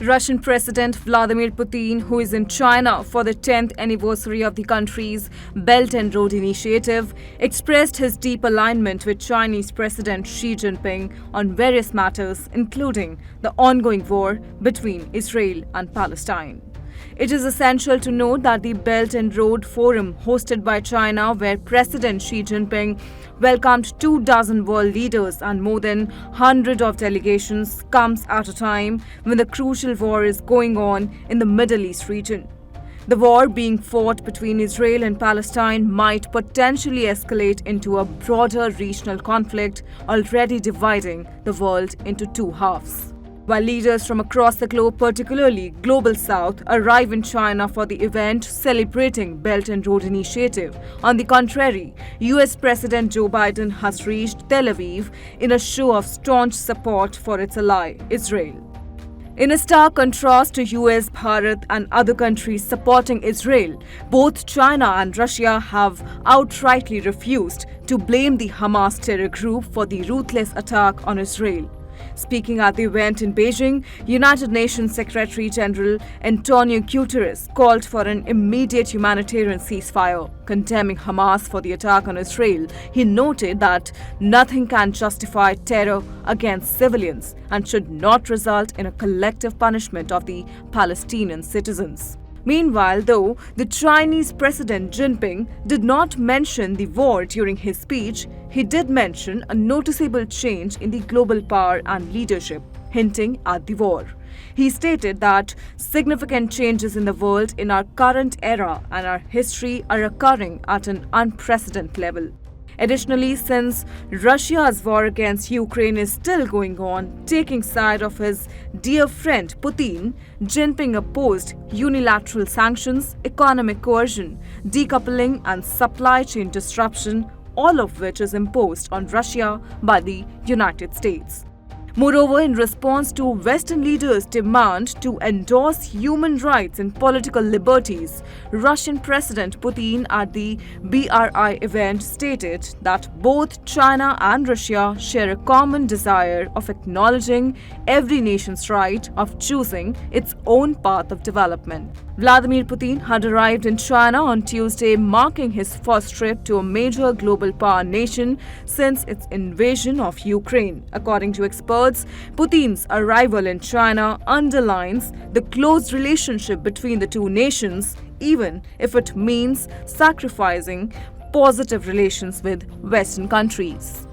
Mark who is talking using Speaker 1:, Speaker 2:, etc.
Speaker 1: Russian President Vladimir Putin, who is in China for the 10th anniversary of the country's Belt and Road Initiative, expressed his deep alignment with Chinese President Xi Jinping on various matters, including the ongoing war between Israel and Palestine. It is essential to note that the Belt and Road Forum hosted by China, where President Xi Jinping welcomed 24 world leaders and more than 100 of delegations, comes at a time when the crucial war is going on in the Middle East region. The war being fought between Israel and Palestine might potentially escalate into a broader regional conflict, already dividing the world into two halves. While leaders from across the globe, particularly Global South, arrive in China for the event celebrating Belt and Road Initiative, on the contrary, US President Joe Biden has reached Tel Aviv in a show of staunch support for its ally, Israel. In a stark contrast to US, Bharat and other countries supporting Israel, both China and Russia have outrightly refused to blame the Hamas terror group for the ruthless attack on Israel. Speaking at the event in Beijing, United Nations Secretary General Antonio Guterres called for an immediate humanitarian ceasefire. Condemning Hamas for the attack on Israel, he noted that nothing can justify terror against civilians and should not result in a collective punishment of the Palestinian citizens. Meanwhile, though, the Chinese President Jinping did not mention the war during his speech, he did mention a noticeable change in the global power and leadership, hinting at the war. He stated that significant changes in the world in our current era and our history are occurring at an unprecedented level. Additionally, since Russia's war against Ukraine is still going on, taking side of his dear friend Putin, Jinping opposed unilateral sanctions, economic coercion, decoupling and supply chain disruption, all of which is imposed on Russia by the United States. Moreover, in response to Western leaders' demand to endorse human rights and political liberties, Russian President Putin at the BRI event stated that both China and Russia share a common desire of acknowledging every nation's right of choosing its own path of development. Vladimir Putin had arrived in China on Tuesday, marking his first trip to a major global power nation since its invasion of Ukraine. According to experts, Putin's arrival in China underlines the close relationship between the two nations, even if it means sacrificing positive relations with Western countries.